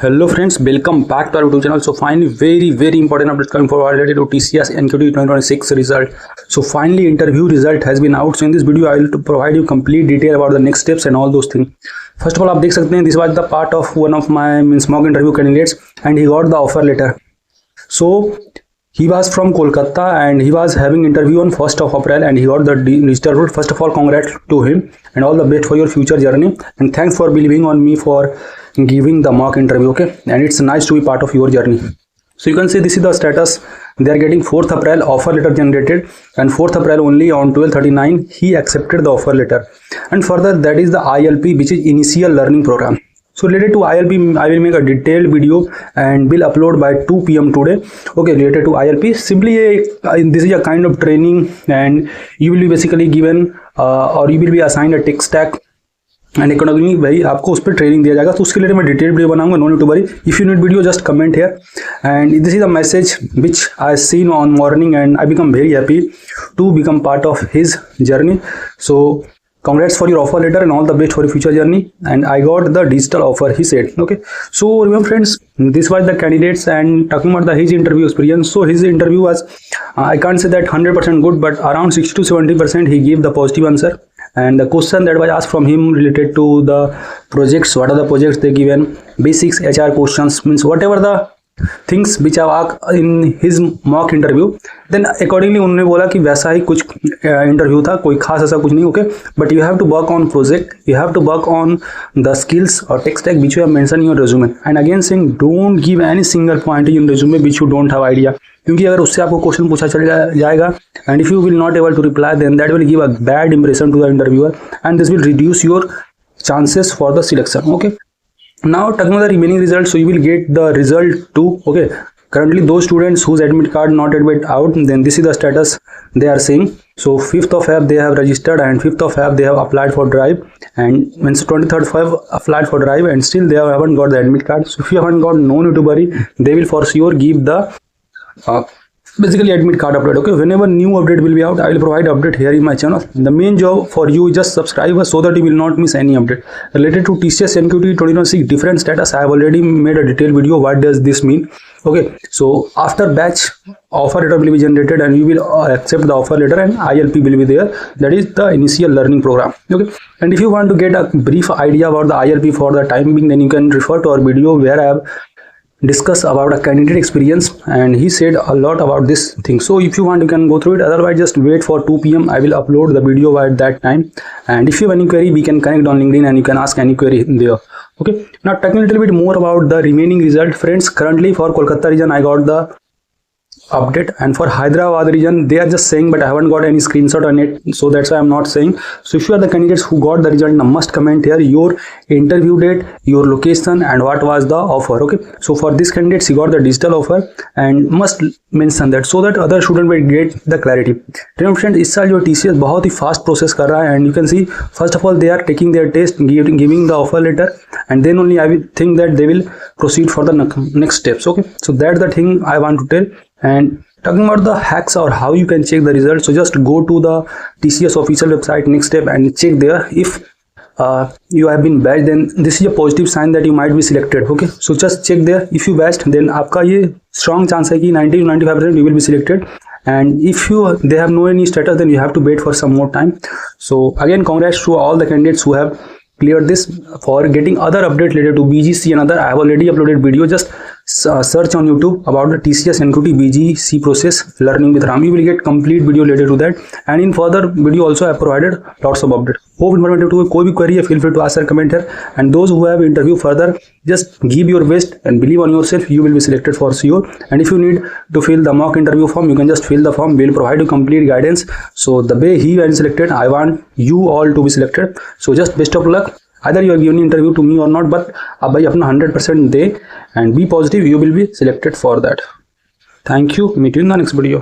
Hello friends, welcome back to our YouTube channel. So finally, very important updates coming forward related to TCS NQT 2026 result. So finally, interview result has been out. So in this video, I will provide you complete detail about the next steps and all those things. First of all, आप देख सकते हैं, this was the part of one of my mock interview candidates, and he got the offer letter. So he was from Kolkata and he was having interview on 1st of April and he got the digital route. First of all, congrats to him and all the best for your future journey, and thanks for believing on me for giving the mock interview. Okay, and it's nice to be part of your journey. So you can see this is the status. They are getting 4th April offer letter generated, and 4th April only on 12:39 he accepted the offer letter. And further, that is the ILP, which is initial learning program. So related to ILP, I will make a detailed video and will upload by 2 PM today. Okay, related to ILP, simply this is a kind of training, and you will be basically given or you will be assigned a tech stack and economy भाई आपको उस पर training दिया जाएगा. तो उसके लिए मैं डिटेल वीडियो बनाऊंगा, no need to worry. If you need video just comment here. And this is a message which I seen on morning and I become very happy to become part of his journey. So congrats for your offer letter and all the best for your future journey, and I got the digital offer, he said. Okay, so remember friends, this was the candidates, and talking about his interview experience. So his interview was I can't say that 100% good, but around 60 to 70% he gave the positive answer. And the question that was asked from him related to the projects, what are the projects they given, basics HR questions, means whatever the things which are in his mock interview, then accordingly उन्होंने बोला कि वैसा ही कुछ interview था, कोई खास ऐसा कुछ नहीं. Okay, but you have to work on project, you have to work on the skills और tech stack which you have mention in your resume. And again saying don't give any single point in resume which you don't have idea, क्योंकि अगर उससे आपको question पूछा चल जाएगा and if you will not able to reply, then that will give a bad impression to the interviewer and this will reduce your chances for the selection. Okay, now talking about the remaining results, so you will get the result too. Okay, currently those students whose admit card not yet out, then this is the status they are saying. So 5th of Feb they have registered, and 5th of Feb they have applied for drive, and means 23rd Feb applied for drive, and still they haven't got the admit card. So if you haven't got, no need to worry, they will for sure give the basically admit card update. Okay, whenever new update will be out, I will provide update here in my channel. The main job for you is just subscribe so that you will not miss any update related to TCS NQT 2026 different status. I have already made a detailed video. What does this mean? Okay, so after batch offer letter will be generated and you will accept the offer letter, and ILP will be there, that is the initial learning program. Okay, and if you want to get a brief idea about the ILP for the time being, then you can refer to our video where I have discuss about a candidate experience, and he said a lot about this thing. So if you want, you can go through it. Otherwise, just wait for 2 PM. I will upload the video at that time, and if you have any query, we can connect on LinkedIn and you can ask any query there. Okay, now talking a little bit more about the remaining result, friends. Currently for Kolkata region I got the update, and for Hyderabad region they are just saying, but I haven't got any screenshot on it, so that's why I'm not saying. So if you are the candidates who got the result, now must comment here your interview date, your location, and what was the offer. Okay, so for this candidates he got the digital offer, and must mention that so that other student will get the clarity. Remember friends, इस साल जो TCS बहुत ही fast process कर रहा है, and you can see first of all they are taking their test, giving the offer letter, and then only I will think that they will proceed for the next steps. Okay, so that's the thing I want to tell. And talking about the hacks or how you can check the results, so just go to the TCS official website next step and check there. If you have been batched, then this is a positive sign that you might be selected. Okay, so just check there. If you batched, then आपका ये strong chance है कि 90 to 95% you will be selected. And if they have no any status, then you have to wait for some more time. So again, congrats to all the candidates who have cleared this. For getting other update related to BGC and other, I have already uploaded video. Just search on YouTube about the TCS NQT BGC process learning with Ram. You will get complete video related to that, and in further video also I have provided lots of update. Hope informative to कोई भी query है, feel free to ask or comment here. And those who have interview further, just give your best and believe on yourself. You will be selected for sure. And if you need to fill the mock interview form, you can just fill the form. We will provide you complete guidance. So the way he was selected, I want you all to be selected. So just best of luck. Either you are giving interview to me or not, but अब भाई अपना 100% दे and be positive. You will be selected for that. Thank you. Meet you in the next video.